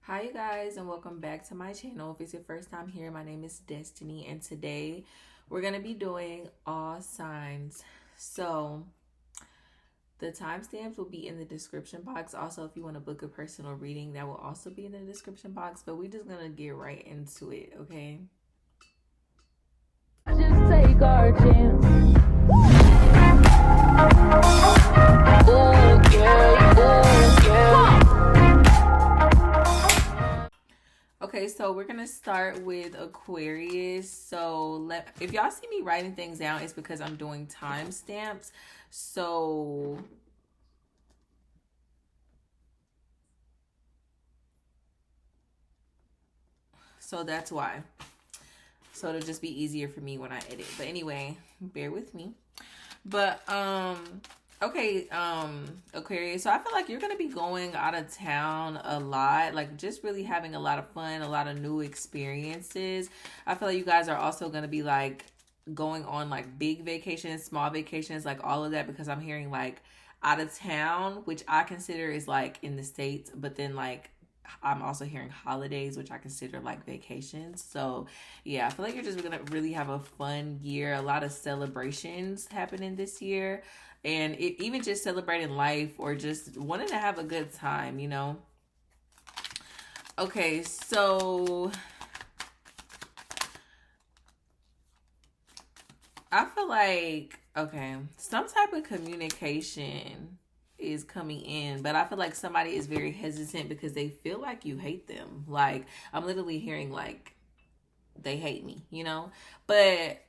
Hi you guys, and welcome back to my channel. If it's your first time here, my name is Destiny, and today we're going to be doing all signs. So the timestamps will be in the description box. Also, if you want to book a personal reading, that will also be in the description box, but we're just going to get right into it, okay? Just take our chance. Okay, so we're gonna start with Aquarius. So if y'all see me writing things down, it's because I'm doing timestamps. So that's why. So it'll just be easier for me when I edit. But anyway, bear with me. But okay, Aquarius, so I feel like you're gonna be going out of town a lot, like just really having a lot of fun, a lot of new experiences. I feel like you guys are also gonna be like going on like big vacations, small vacations, like all of that, because I'm hearing like out of town, which I consider is like in the States, but then like I'm also hearing holidays, which I consider like vacations. So yeah, I feel like you're just gonna really have a fun year, a lot of celebrations happening this year, and even just celebrating life or just wanting to have a good time, you know. Okay, so I feel like, okay, some type of communication is coming in, but I feel like somebody is very hesitant because they feel like you hate them. Like, I'm literally hearing like they hate me, you know? But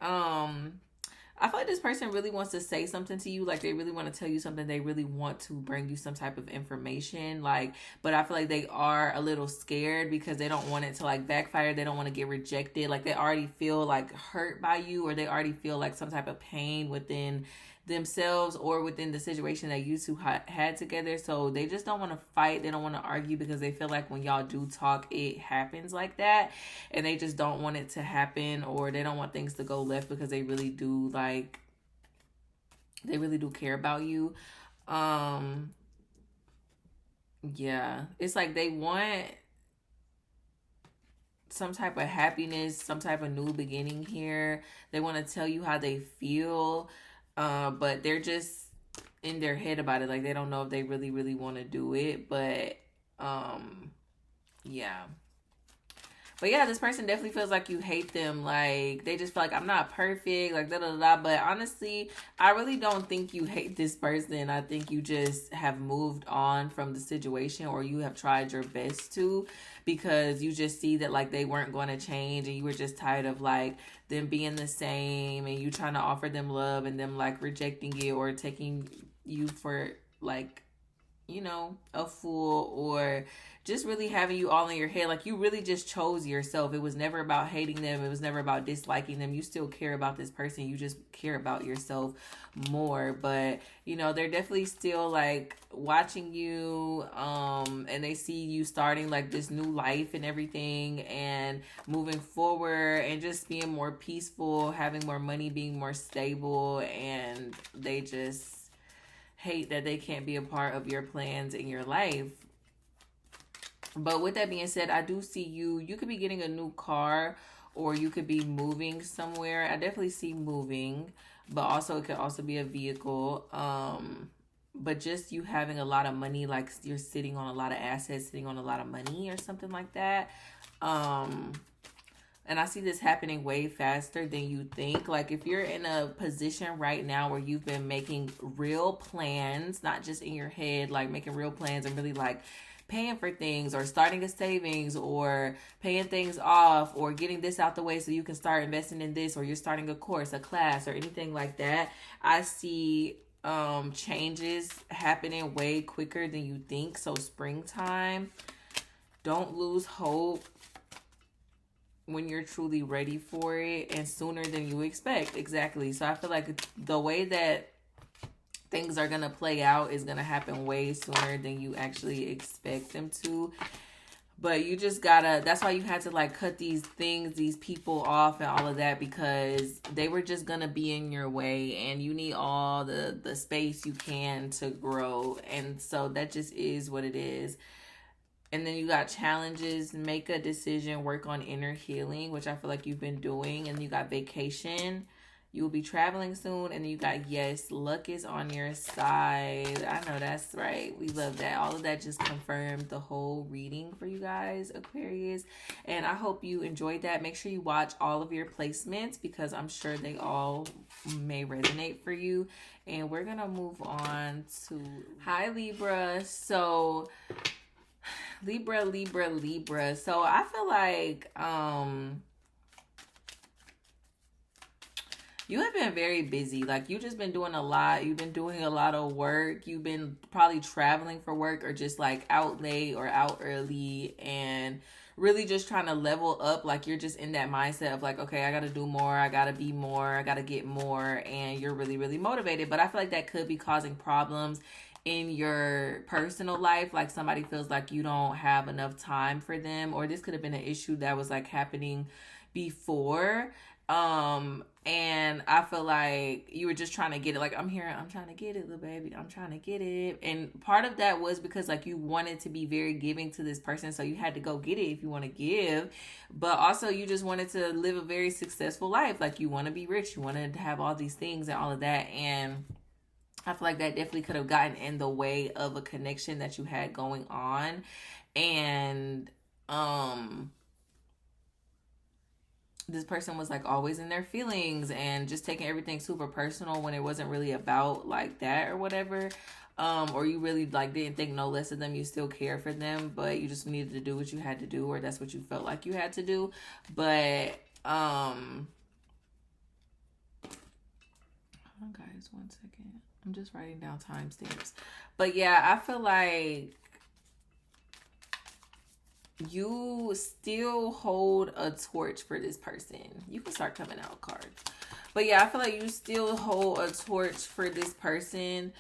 I feel like this person really wants to say something to you. Like, they really want to tell you something. They really want to bring you some type of information. Like, but I feel like they are a little scared because they don't want it to like backfire. They don't want to get rejected. Like, they already feel like hurt by you, or they already feel like some type of pain within themselves or within the situation that you two had together. So they just don't want to fight. They don't want to argue because they feel like when y'all do talk, it happens like that, and they just don't want it to happen, or they don't want things to go left because they really do like, they really do care about you. Yeah, it's like they want some type of happiness, some type of new beginning here. They want to tell you how they feel, but they're just in their head about it. Like, they don't know if they really, really want to do it. But yeah. But yeah, this person definitely feels like you hate them. Like, they just feel like, I'm not perfect, like da da da. But honestly, I really don't think you hate this person. I think you just have moved on from the situation, or you have tried your best to, because you just see that like they weren't going to change, and you were just tired of like them being the same, and you trying to offer them love and them like rejecting it or taking you for like, you know, a fool, or just really having you all in your head. Like, you really just chose yourself. It was never about hating them. It was never about disliking them. You still care about this person. You just care about yourself more. But, you know, they're definitely still like watching you, and they see you starting like this new life and everything, and moving forward, and just being more peaceful, having more money, being more stable, and they just hate that they can't be a part of your plans in your life. But with that being said, I do see you could be getting a new car, or you could be moving somewhere. I definitely see moving, but also it could also be a vehicle. But just you having a lot of money, like you're sitting on a lot of assets, sitting on a lot of money or something like that. And I see this happening way faster than you think. Like, if you're in a position right now where you've been making real plans, not just in your head, like making real plans and really like paying for things, or starting a savings, or paying things off, or getting this out the way so you can start investing in this, or you're starting a course, a class, or anything like that, I see changes happening way quicker than you think. So springtime, don't lose hope when you're truly ready for it, and sooner than you expect. Exactly. So I feel like the way that things are going to play out is going to happen way sooner than you actually expect them to. But you just gotta, that's why you had to like cut these things, these people off and all of that, because they were just gonna be in your way, and you need all the space you can to grow. And so that just is what it is. And then you got challenges, make a decision, work on inner healing, which I feel like you've been doing. And you got vacation. You will be traveling soon. And then you got, yes, luck is on your side. I know that's right. We love that. All of that just confirmed the whole reading for you guys, Aquarius. And I hope you enjoyed that. Make sure you watch all of your placements because I'm sure they all may resonate for you. And we're going to move on to, hi, Libra. So Libra. So I feel like you have been very busy. Like, you just been doing a lot. You've been doing a lot of work. You've been probably traveling for work or just like out late or out early and really just trying to level up. Like, you're just in that mindset of like, okay, I got to do more. I got to be more. I got to get more. And you're really, really motivated. But I feel like that could be causing problems in your personal life. Like, somebody feels like you don't have enough time for them, or this could have been an issue that was like happening before. And I feel like you were just trying to get it. Like, I'm trying to get it, little baby. I'm trying to get it. And part of that was because like you wanted to be very giving to this person. So you had to go get it if you want to give. But also you just wanted to live a very successful life. Like, you want to be rich. You wanted to have all these things and all of that. And I feel like that definitely could have gotten in the way of a connection that you had going on. And, this person was like always in their feelings and just taking everything super personal when it wasn't really about like that or whatever. Or you really like didn't think no less of them. You still care for them, but you just needed to do what you had to do, or that's what you felt like you had to do. But, hold on guys, 1 second. I'm just writing down timestamps. But yeah, I feel like you still hold a torch for this person. You can start coming out cards. But yeah, I feel like you still hold a torch for this person.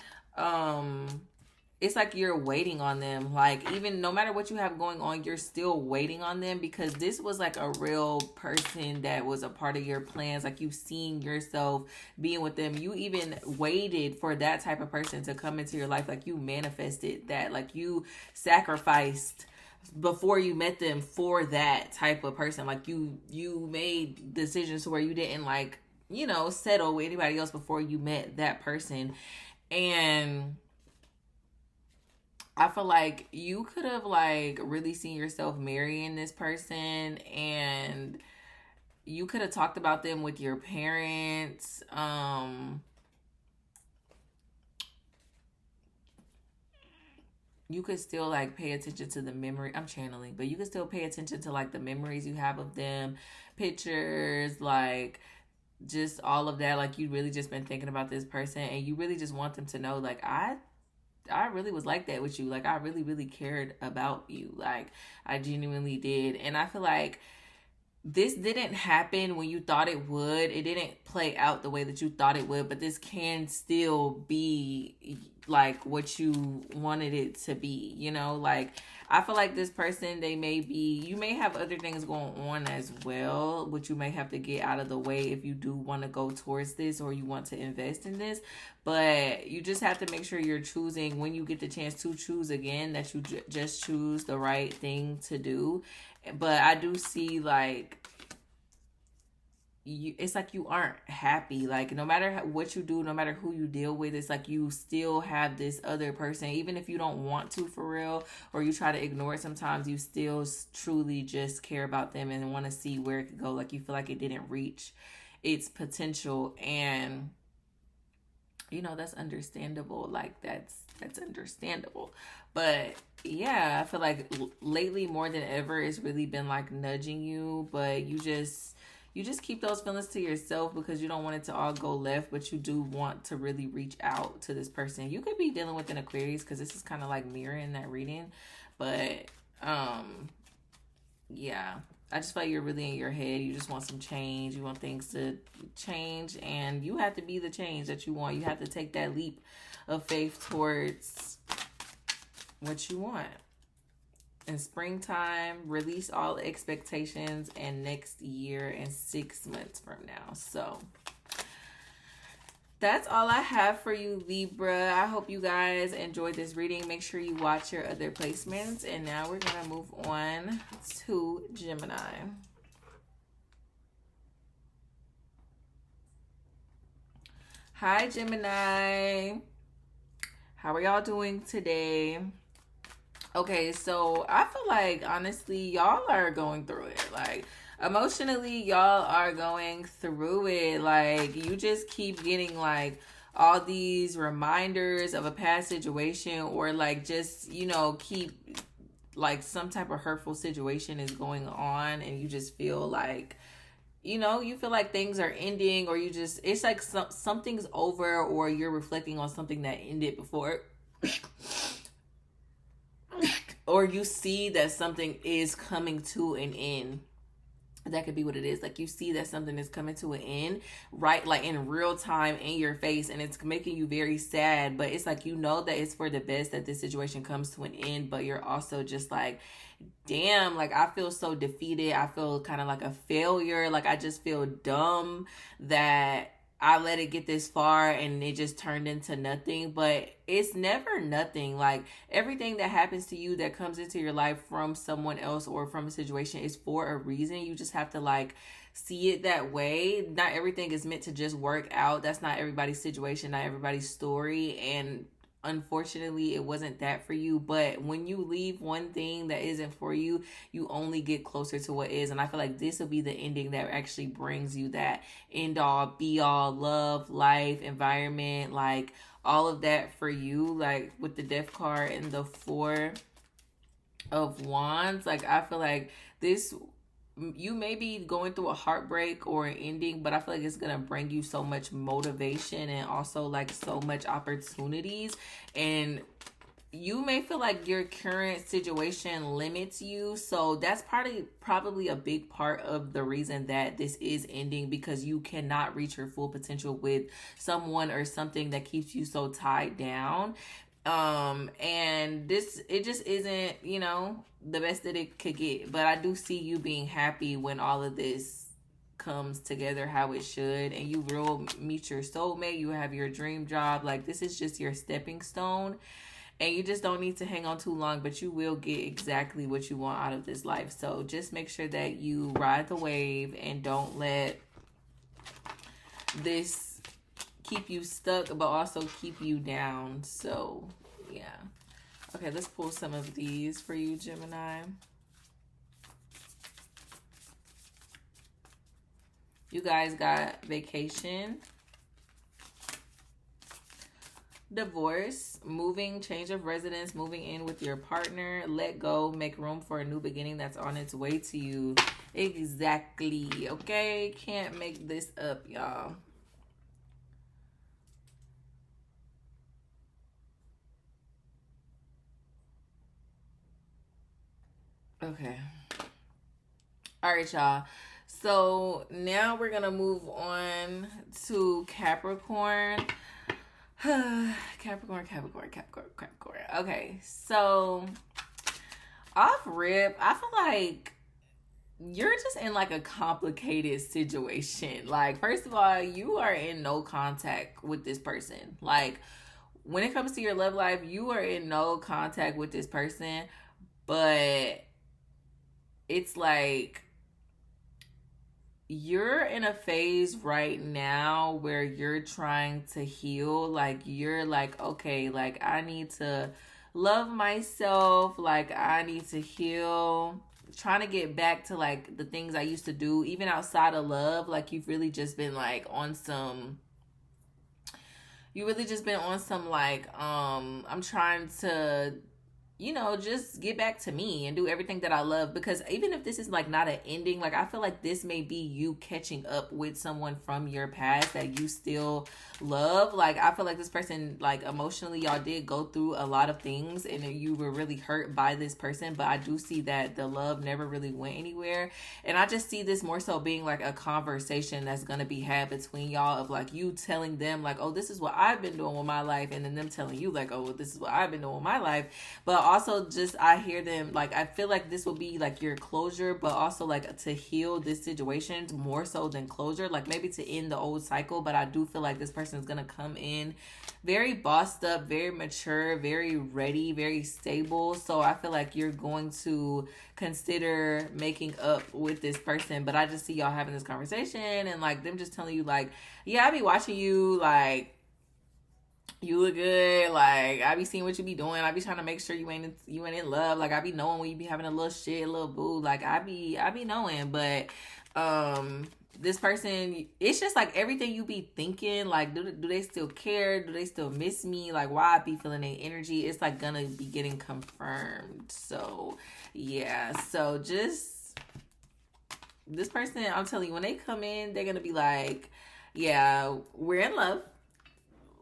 It's like you're waiting on them. Like, even no matter what you have going on, you're still waiting on them because this was like a real person that was a part of your plans. Like, you've seen yourself being with them. You even waited for that type of person to come into your life. Like, you manifested that. Like, you sacrificed before you met them for that type of person. Like, you made decisions where you didn't like, you know, settle with anybody else before you met that person. And I feel like you could have like really seen yourself marrying this person, and you could have talked about them with your parents. You could still like pay attention to the memory. I'm channeling, but you could still pay attention to like the memories you have of them, pictures, like just all of that. Like, you really just been thinking about this person, and you really just want them to know, like, I really was like that with you. Like, I really, really cared about you. Like, I genuinely did. And I feel like this didn't happen when you thought it would. It didn't play out the way that you thought it would, but this can still be like what you wanted it to be, you know? Like, I feel like this person, you may have other things going on as well, which you may have to get out of the way if you do want to go towards this or you want to invest in this. But you just have to make sure you're choosing, when you get the chance to choose again, that you just choose the right thing to do. But I do see like, it's like you aren't happy. Like, no matter what you do, no matter who you deal with, it's like you still have this other person. Even if you don't want to for real, or you try to ignore it sometimes, you still truly just care about them and want to see where it could go. Like, you feel like it didn't reach its potential. And, you know, that's understandable. Like, that's understandable. But yeah, I feel like lately more than ever, it's really been like nudging you, but you just keep those feelings to yourself because you don't want it to all go left, but you do want to really reach out to this person. You could be dealing with an Aquarius because this is kind of like mirroring that reading. But yeah, I just feel like you're really in your head. You just want some change. You want things to change, and you have to be the change that you want. You have to take that leap of faith towards what you want. In springtime, release all expectations, and next year and 6 months from now. So That's all I have for you, Libra. I hope you guys enjoyed this reading. Make sure you watch your other placements. And now we're going to move on to Gemini. Hi, Gemini. How are y'all doing today? Okay, so I feel like, honestly, y'all are going through it. Like, emotionally, y'all are going through it. Like, you just keep getting, like, all these reminders of a past situation, or, like, just, you know, keep, like, some type of hurtful situation is going on, and you just feel like, you know, you feel like things are ending, or you just, it's like something's over, or you're reflecting on something that ended before. Or you see that something is coming to an end. That could be what it is. Like, you see that something is coming to an end, right? Like, in real time, in your face, and it's making you very sad. But it's like, you know that it's for the best that this situation comes to an end, but you're also just like, damn, like, I feel so defeated. I feel kind of like a failure. Like, I just feel dumb that I let it get this far and it just turned into nothing. But it's never nothing. Like, everything that happens to you that comes into your life from someone else or from a situation is for a reason. You just have to, like, see it that way. Not everything is meant to just work out. That's not everybody's situation, not everybody's story. And unfortunately, it wasn't that for you. But when you leave one thing that isn't for you, you only get closer to what is. And I feel like this will be the ending that actually brings you that end all be all love, life, environment, like all of that for you. Like, with the Death card and the Four of Wands, like, I feel like this, you may be going through a heartbreak or an ending, but I feel like it's going to bring you so much motivation and also, like, so much opportunities. And you may feel like your current situation limits you. So that's probably a big part of the reason that this is ending, because you cannot reach your full potential with someone or something that keeps you so tied down. And this, it just isn't, you know, the best that it could get. But I do see you being happy when all of this comes together how it should, and you will meet your soulmate. You have your dream job. Like, this is just your stepping stone, and you just don't need to hang on too long, but you will get exactly what you want out of this life. So just make sure that you ride the wave and don't let this keep you stuck, but also keep you down. So yeah. Okay, let's pull some of these for you, Gemini. You guys got vacation, divorce, moving, change of residence, moving in with your partner, let go, make room for a new beginning that's on its way to you. Exactly. Okay, can't make this up, y'all. Okay. All right, y'all. So now we're going to move on to Capricorn. Capricorn. Okay, so off rip, I feel like you're just in like a complicated situation. Like, first of all, you are in no contact with this person. Like, when it comes to your love life, you are in no contact with this person, but it's like you're in a phase right now where you're trying to heal. Like, you're like, okay, like, I need to love myself. Like, I need to heal. Trying to get back to, like, the things I used to do, even outside of love. Like, you've really just been, like, on some... like, I'm trying to, you know, just get back to me and do everything that I love. Because even if this is like not an ending, like, I feel like this may be you catching up with someone from your past that you still love. Like, I feel like this person, like, emotionally, y'all did go through a lot of things and you were really hurt by this person. But I do see that the love never really went anywhere. And I just see this more so being like a conversation that's going to be had between y'all, of like you telling them like, oh, this is what I've been doing with my life. And then them telling you like, oh, well, this is what I've been doing with my life. But also just I hear them like I feel like this will be like your closure, but also like to heal this situation more so than closure, like maybe to end the old cycle. But I do feel like this person is gonna come in very bossed up, very mature, very ready, very stable. So I feel like you're going to consider making up with this person. But I just see y'all having this conversation and like them just telling you like, yeah, I be watching you, like you look good, like I be seeing what you be doing. I be trying to make sure you ain't in love. Like I be knowing when you be having a little shit, a little boo. Like I be knowing. But this person, it's just like everything you be thinking, like do they still care? Do they still miss me? Like why I be feeling their energy? It's like gonna be getting confirmed. So yeah. So just this person, I'm telling you, when they come in, they're gonna be like, yeah, we're in love.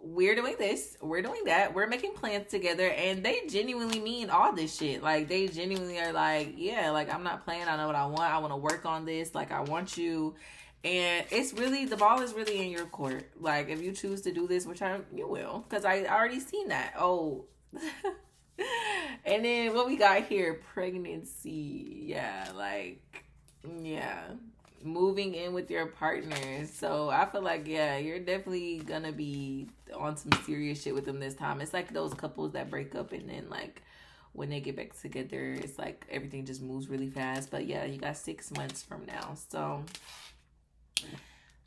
We're doing this, we're doing that, we're making plans together, and they genuinely mean all this shit. Like they genuinely are like, yeah, like I'm not playing, I know what I want to work on this, like I want you. And it's really, the ball is really in your court. Like if you choose to do this, which you will, because I already seen that. Oh. And then what we got here, pregnancy. Yeah, like, yeah, moving in with your partner. So I feel like, yeah, you're definitely gonna be on some serious shit with them this time. It's like those couples that break up and then like when they get back together, it's like everything just moves really fast. But yeah, you got 6 months from now. So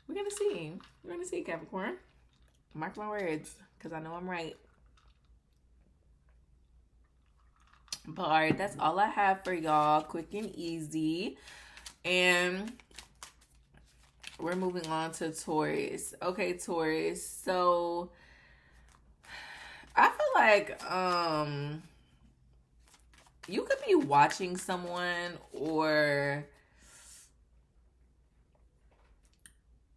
we're gonna see Capricorn. Mark my words, because I know I'm right. But all right, that's all I have for y'all, quick and easy. And we're moving on to Taurus. Okay, Taurus. So I feel like you could be watching someone, or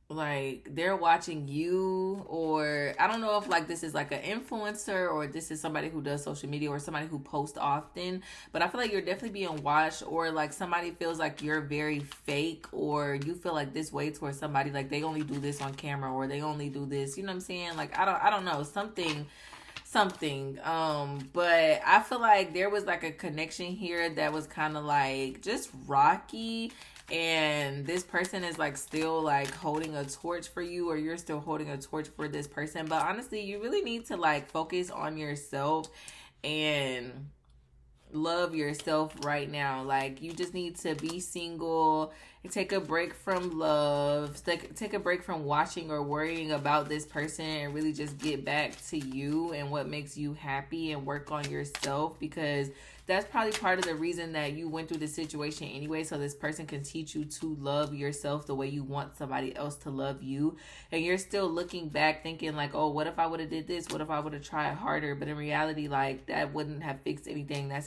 like they're watching you, or I don't know if like this is like an influencer or this is somebody who does social media or somebody who posts often, but I feel like you're definitely being watched, or like somebody feels like you're very fake, or you feel like this way towards somebody, like they only do this on camera, or they only do this, you know what I'm saying? Like I don't know, something. But I feel like there was like a connection here that was kind of like just rocky, and this person is like still like holding a torch for you, or you're still holding a torch for this person. But honestly, you really need to like focus on yourself and love yourself right now. Like you just need to be single and take a break from love, take a break from watching or worrying about this person, and really just get back to you and what makes you happy and work on yourself, because that's probably part of the reason that you went through this situation anyway, so this person can teach you to love yourself the way you want somebody else to love you. And you're still looking back thinking like, oh, what if I would have did this? What if I would have tried harder? But in reality, like that wouldn't have fixed anything. That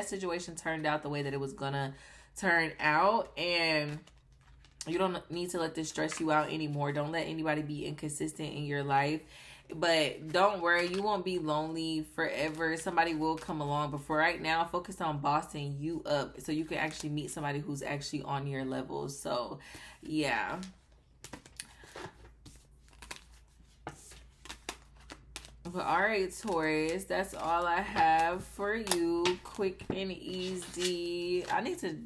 situation turned out the way that it was gonna turn out, and you don't need to let this stress you out anymore. Don't let anybody be inconsistent in your life. But don't worry, you won't be lonely forever. Somebody will come along. But for right now, focus on bossing you up so you can actually meet somebody who's actually on your level. So, yeah. But all right, Taurus, that's all I have for you. Quick and easy. I need to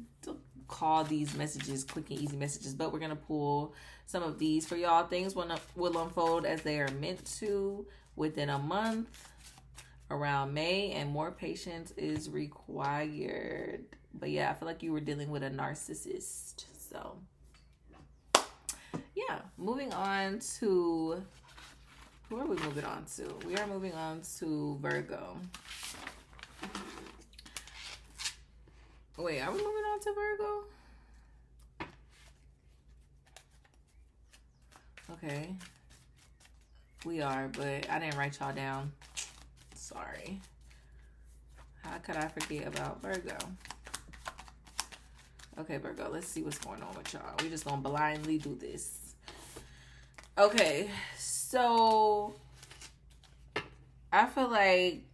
call these messages quick and easy messages, but we're going to pull some of these for y'all. Things will unfold as they are meant to within a month around May, and more patience is required. But yeah, I feel like you were dealing with a narcissist. So yeah, moving on to, who are we moving on to? We are moving on to Virgo. Wait, are we moving on to Virgo? Okay. We are, but I didn't write y'all down. Sorry. How could I forget about Virgo? Okay, Virgo, let's see what's going on with y'all. We're just going to blindly do this. Okay, so I feel like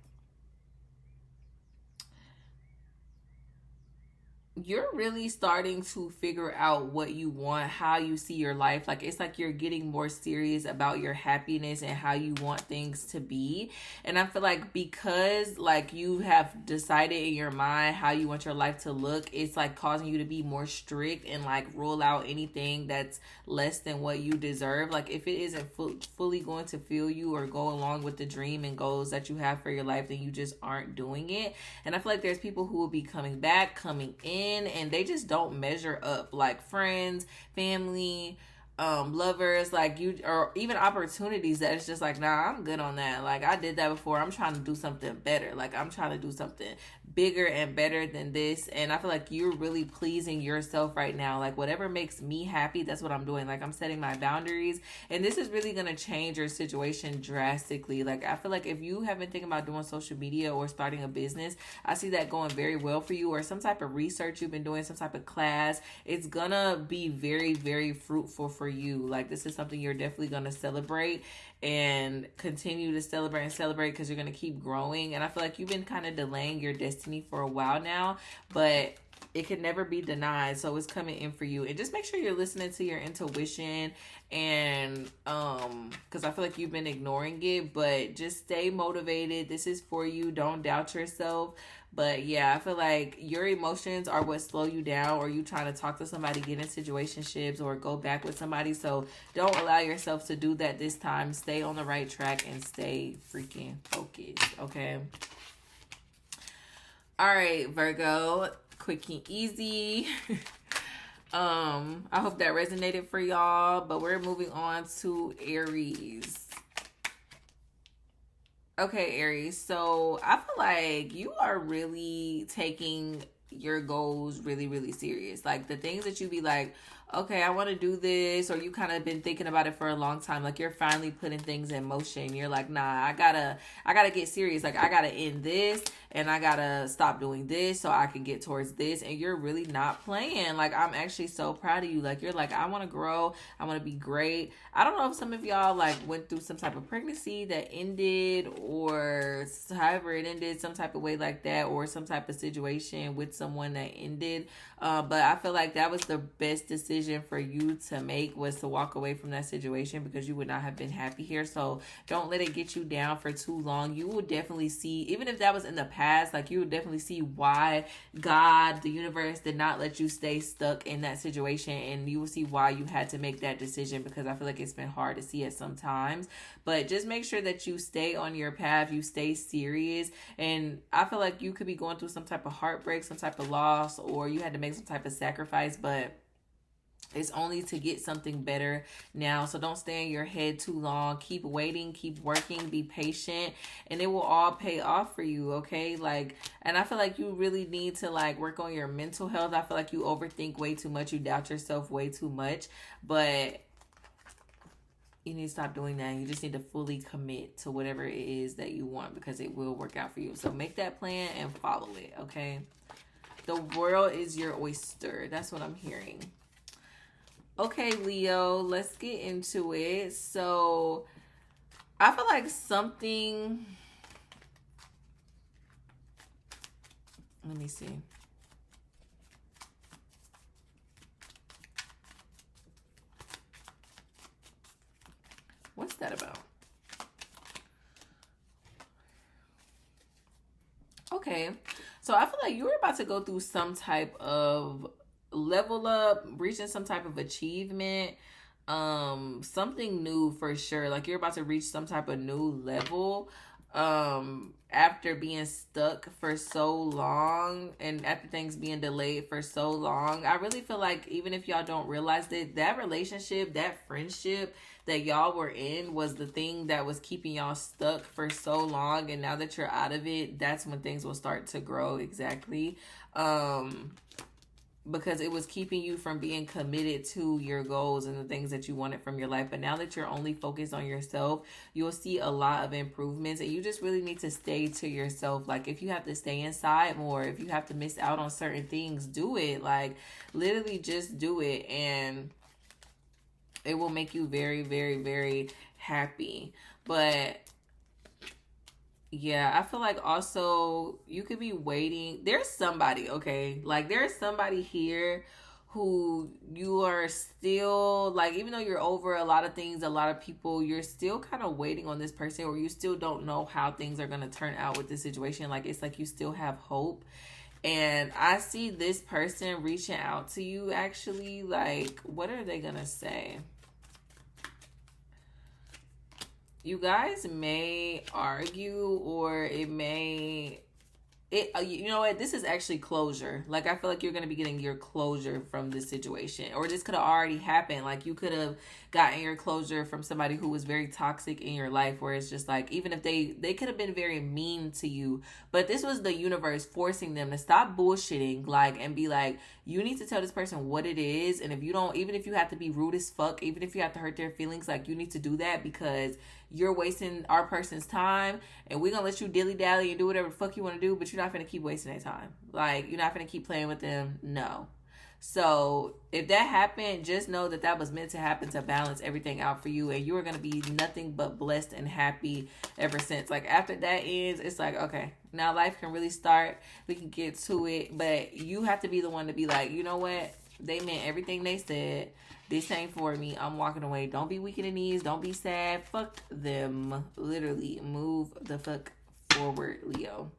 you're really starting to figure out what you want, how you see your life. Like, it's like you're getting more serious about your happiness and how you want things to be. And I feel like because like you have decided in your mind how you want your life to look, it's like causing you to be more strict and like rule out anything that's less than what you deserve. Like, if it isn't fully going to fill you or go along with the dream and goals that you have for your life, then you just aren't doing it. And I feel like there's people who will be coming back, coming in, and they just don't measure up, like friends, family, lovers, like you, or even opportunities that it's just like, nah, I'm good on that. Like, I did that before. I'm trying to do something better. Like, I'm trying to do something bigger and better than this. And I feel like you're really pleasing yourself right now. Like, whatever makes me happy, that's what I'm doing. Like, I'm setting my boundaries, and this is really going to change your situation drastically. Like, I feel like if you have been thinking about doing social media or starting a business, I see that going very well for you, or some type of research you've been doing, some type of class. It's gonna be very, very fruitful for you. Like, this is something you're definitely gonna celebrate and continue to celebrate because you're gonna keep growing. And I feel like you've been kind of delaying your destiny for a while now, but it can never be denied. So it's coming in for you. And just make sure you're listening to your intuition, and because I feel like you've been ignoring it, but just stay motivated. This is for you. Don't doubt yourself. But yeah, I feel like your emotions are what slow you down, or you trying to talk to somebody, get in situationships, or go back with somebody. So don't allow yourself to do that this time. Stay on the right track and stay freaking focused, okay? All right, Virgo, quick and easy. I hope that resonated for y'all, but we're moving on to Aries. Okay, Aries. So I feel like you are really taking your goals really, really serious. Like, the things that you be like, okay, I want to do this, or you kind of been thinking about it for a long time. Like, you're finally putting things in motion. You're like, nah, I gotta get serious. Like, I gotta end this, and I gotta stop doing this so I can get towards this. And you're really not playing. Like, I'm actually so proud of you. Like, you're like, I want to grow. I want to be great. I don't know if some of y'all like went through some type of pregnancy that ended, or however it ended, some type of way like that, or some type of situation with someone that ended. But I feel like that was the best decision for you to make, was to walk away from that situation, because you would not have been happy here. So don't let it get you down for too long. You will definitely see, even if that was in the past, like, you will definitely see why God, the universe, did not let you stay stuck in that situation, and you will see why you had to make that decision, because I feel like it's been hard to see it sometimes. But just make sure that you stay on your path, you stay serious. And I feel like you could be going through some type of heartbreak, some type of loss, or you had to make some type of sacrifice, but it's only to get something better now. So don't stay in your head too long. Keep waiting, keep working, be patient, and it will all pay off for you, okay? Like, and I feel like you really need to like work on your mental health. I feel like you overthink way too much. You doubt yourself way too much, but you need to stop doing that. You just need to fully commit to whatever it is that you want, because it will work out for you. So make that plan and follow it, okay? The world is your oyster. That's what I'm hearing. Okay, Leo, let's get into it. So I feel like something, let me see. What's that about? Okay, so I feel like you're about to go through some type of level up, reaching some type of achievement, something new for sure. Like, you're about to reach some type of new level after being stuck for so long, and after things being delayed for so long. I really feel like, even if y'all don't realize it, that relationship, that friendship that y'all were in was the thing that was keeping y'all stuck for so long. And now that you're out of it, that's when things will start to grow. Exactly. Because it was keeping you from being committed to your goals and the things that you wanted from your life. But now that you're only focused on yourself, you'll see a lot of improvements, and you just really need to stay to yourself. Like, if you have to stay inside more, if you have to miss out on certain things, do it. Like, literally just do it, and it will make you very, very, very happy. But Yeah, I feel like also you could be waiting. There's somebody, okay? Like there's somebody here who you are still like, even though you're over a lot of things, a lot of people, you're still kind of waiting on this person, or you still don't know how things are going to turn out with this situation. Like it's like you still have hope. And I see this person reaching out to you actually. Like, what are they going to say? You guys may argue, or it may you know what, this is actually closure. Like I feel like you're going to be getting your closure from this situation, or this could have already happened. Like you could have gotten your closure from somebody who was very toxic in your life, where it's just like, even if they could have been very mean to you, but this was the universe forcing them to stop bullshitting, like, and be like, you need to tell this person what it is. And if you don't, even if you have to be rude as fuck, even if you have to hurt their feelings, like you need to do that, because you're wasting our person's time, and we're gonna let you dilly dally and do whatever the fuck you want to do, but you're not gonna keep wasting their time. Like you're not gonna keep playing with them. No. So if that happened, just know that that was meant to happen to balance everything out for you, and you are gonna be nothing but blessed and happy ever since. Like after that ends, it's like, okay, now life can really start. We can get to it, but you have to be the one to be like, you know what? They meant everything they said. This ain't for me. I'm walking away. Don't be weak in the knees. Don't be sad. Fuck them. Literally, move the fuck forward, Leo.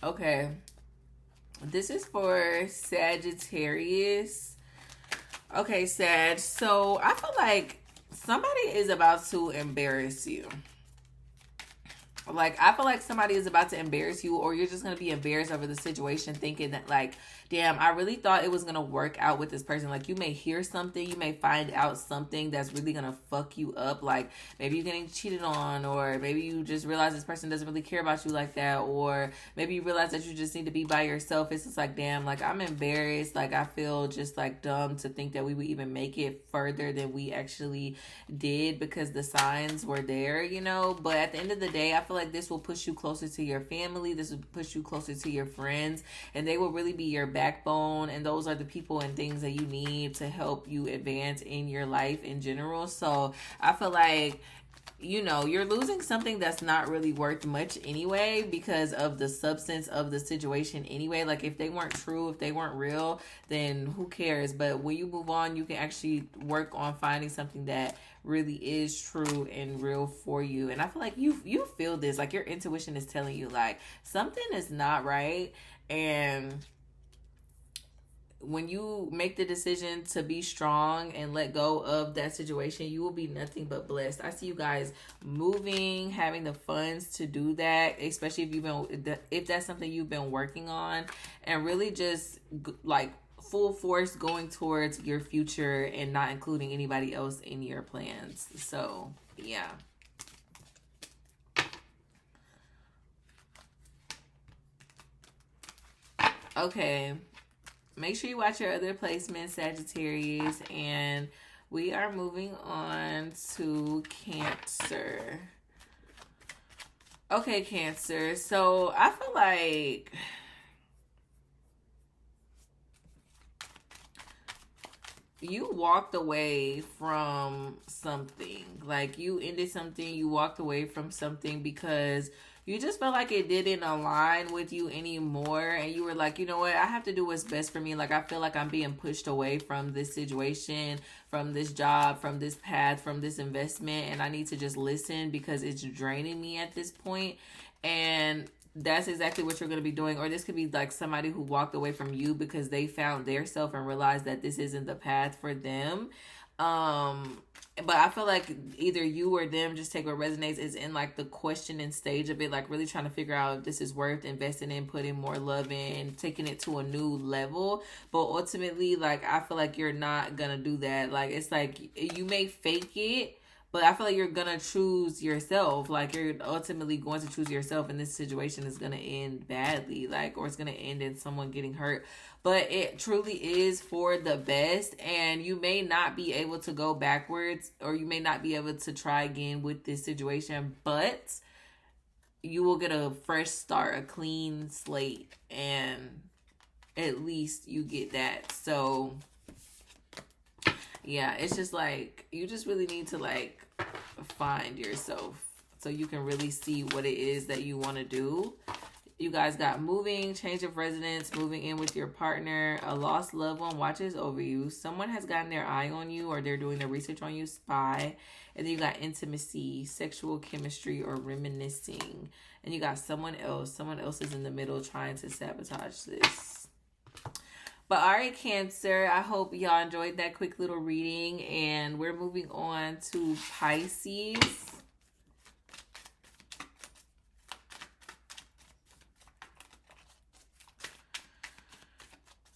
Okay. This is for Sagittarius. Okay, Sag. So I feel like somebody is about to embarrass you. Like I feel like somebody is about to embarrass you, or you're just gonna be embarrassed over the situation, thinking that like, damn, I really thought it was gonna work out with this person. Like you may hear something, you may find out something that's really gonna fuck you up. Like maybe you're getting cheated on, or maybe you just realize this person doesn't really care about you like that, or maybe you realize that you just need to be by yourself. It's just like, damn, like I'm embarrassed. Like I feel just like dumb to think that we would even make it further than we actually did, because the signs were there, you know. But at the end of the day, I feel like this will push you closer to your family. This will push you closer to your friends, and they will really be your backbone. And those are the people and things that you need to help you advance in your life in general. So I feel like, you know, you're losing something that's not really worth much anyway, because of the substance of the situation anyway. Like if they weren't true, if they weren't real, then who cares? But when you move on, you can actually work on finding something that really is true and real for you. And I feel like you feel this, like your intuition is telling you like something is not right. And when you make the decision to be strong and let go of that situation, you will be nothing but blessed. I see you guys moving, having the funds to do that, especially if that's something you've been working on, and really just like full force going towards your future and not including anybody else in your plans. So yeah. Okay, make sure you watch your other placements, Sagittarius, and we are moving on to Cancer. Okay, Cancer. So I feel like you walked away from something. Like you ended something, you walked away from something because you just felt like it didn't align with you anymore. And you were like, you know what? I have to do what's best for me. Like, I feel like I'm being pushed away from this situation, from this job, from this path, from this investment. And I need to just listen because it's draining me at this point. And that's exactly what you're going to be doing. Or this could be like somebody who walked away from you because they found their self and realized that this isn't the path for them. But I feel like either you or them, just take what resonates, is in like the questioning stage of it, like really trying to figure out if this is worth investing in, putting more love in, taking it to a new level. But ultimately, like, I feel like you're not gonna do that. Like, it's like you may fake it, but I feel like you're gonna choose yourself. Like, you're ultimately going to choose yourself, and this situation is gonna end badly, like, or it's gonna end in someone getting hurt. But it truly is for the best, and you may not be able to go backwards, or you may not be able to try again with this situation, but you will get a fresh start, a clean slate, and at least you get that. So Yeah, it's just like you just really need to like find yourself so you can really see what it is that you want to do. You guys got moving, change of residence, moving in with your partner, a lost loved one watches over you, someone has gotten their eye on you or they're doing their research on you, spy, and then you got intimacy, sexual chemistry, or reminiscing, and you got someone else is in the middle trying to sabotage this. But all right, Cancer, I hope y'all enjoyed that quick little reading, and we're moving on to Pisces.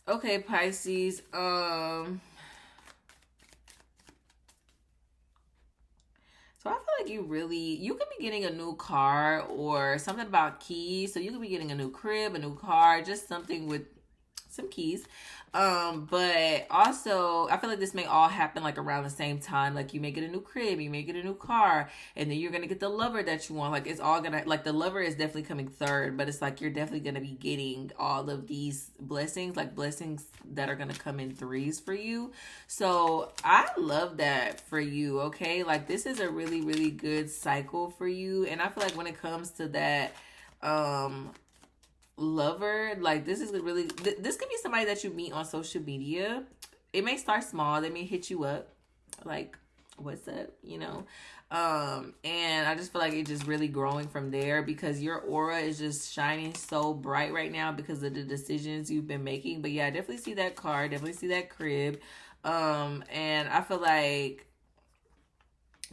Okay, Pisces. So I feel like you could be getting a new car or something about keys. So you could be getting a new crib, a new car, just something with some keys. But also I feel like this may all happen like around the same time. Like you may get a new crib, you may get a new car, and then you're gonna get the lover that you want. Like it's all gonna, like the lover is definitely coming third, but it's like you're definitely gonna be getting all of these blessings, like blessings that are gonna come in threes for you. So I love that for you. Okay, like this is a really, really good cycle for you. And I feel like when it comes to that lover, like this is really, this could be somebody that you meet on social media. It may start small, they may hit you up like, what's up, you know, and I just feel like it's just really growing from there because your aura is just shining so bright right now because of the decisions you've been making. But yeah, I definitely see that car, definitely see that crib, and I feel like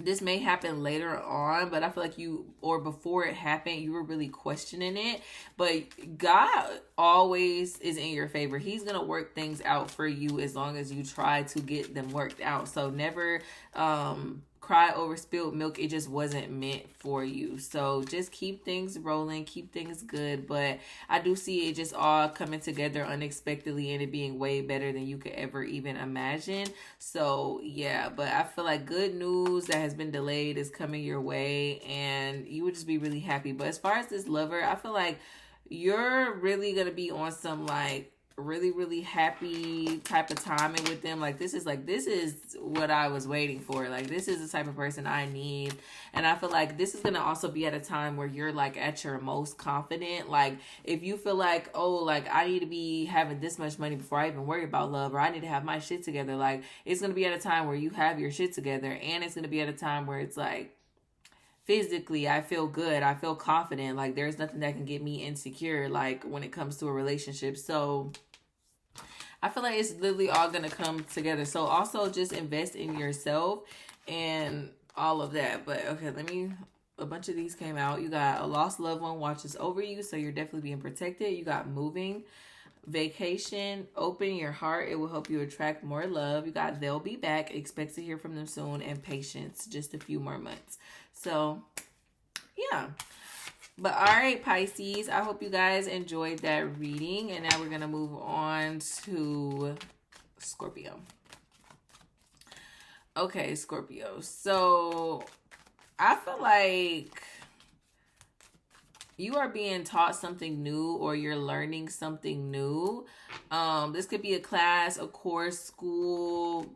this may happen later on, but I feel like you, or before it happened, you were really questioning it. But God always is in your favor. He's going to work things out for you as long as you try to get them worked out. So never cry over spilled milk. It just wasn't meant for you. So just keep things rolling, keep things good. But I do see it just all coming together unexpectedly and it being way better than you could ever even imagine. So yeah, but I feel like good news that has been delayed is coming your way and you would just be really happy. But as far as this lover, I feel like you're really going to be on some like really, really happy type of timing with them. Like this is what I was waiting for. Like this is the type of person I need. And I feel like this is going to also be at a time where you're like at your most confident. Like if you feel like, oh, like I need to be having this much money before I even worry about love, or I need to have my shit together. Like it's going to be at a time where you have your shit together, and it's going to be at a time where it's like, physically, I feel good. I feel confident. Like there's nothing that can get me insecure, like when it comes to a relationship. So I feel like it's literally all going to come together. So also just invest in yourself and all of that. But okay, a bunch of these came out. You got a lost loved one watches over you. So you're definitely being protected. You got moving, vacation, open your heart. It will help you attract more love. You got they'll be back. Expect to hear from them soon. And patience, just a few more months. So yeah. But all right, Pisces, I hope you guys enjoyed that reading. And now we're going to move on to Scorpio. Okay, Scorpio. So I feel like you are being taught something new or you're learning something new. This could be a class, a course, school,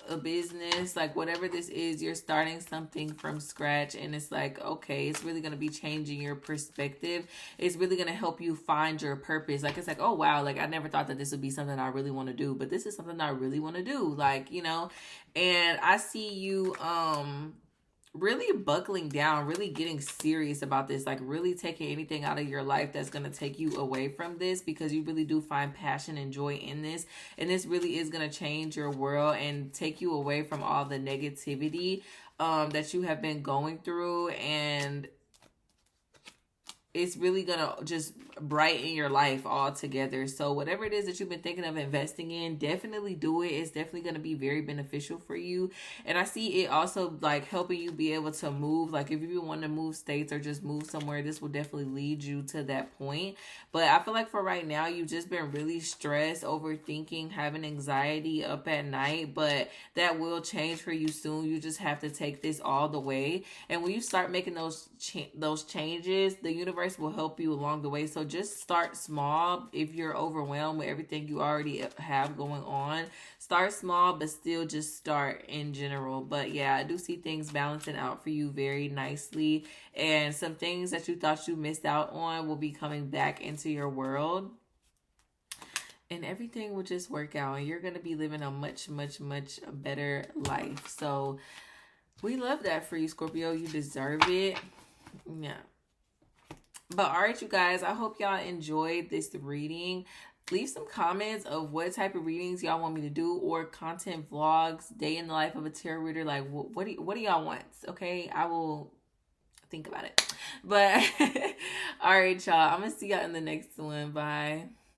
a business, like whatever this is, you're starting something from scratch, and it's like, okay, it's really going to be changing your perspective. It's really going to help you find your purpose. Like it's like, oh wow, like I never thought that this would be something I really want to do, but this is something I really want to do, like, you know. And I see you really buckling down, really getting serious about this, like really taking anything out of your life that's going to take you away from this, because you really do find passion and joy in this, and this really is going to change your world and take you away from all the negativity that you have been going through, and it's really going to just brighten your life all together. So whatever it is that you've been thinking of investing in, definitely do it. It's definitely going to be very beneficial for you. And I see it also like helping you be able to move. Like if you want to move states or just move somewhere, this will definitely lead you to that point. But I feel like for right now, you've just been really stressed, overthinking, having anxiety up at night. But that will change for you soon. You just have to take this all the way. And when you start making those changes, the universe will help you along the way. So just start small. If you're overwhelmed with everything you already have going on, start small, but still just start in general. But yeah, I do see things balancing out for you very nicely. And some things that you thought you missed out on will be coming back into your world. And everything will just work out. And you're going to be living a much, much, much better life. So we love that for you, Scorpio. You deserve it. Yeah. But all right, you guys, I hope y'all enjoyed this reading. Leave some comments of what type of readings y'all want me to do, or content vlogs, day in the life of a tarot reader. Like, what do y'all want? Okay, I will think about it. But all right, y'all, I'm gonna see y'all in the next one. Bye.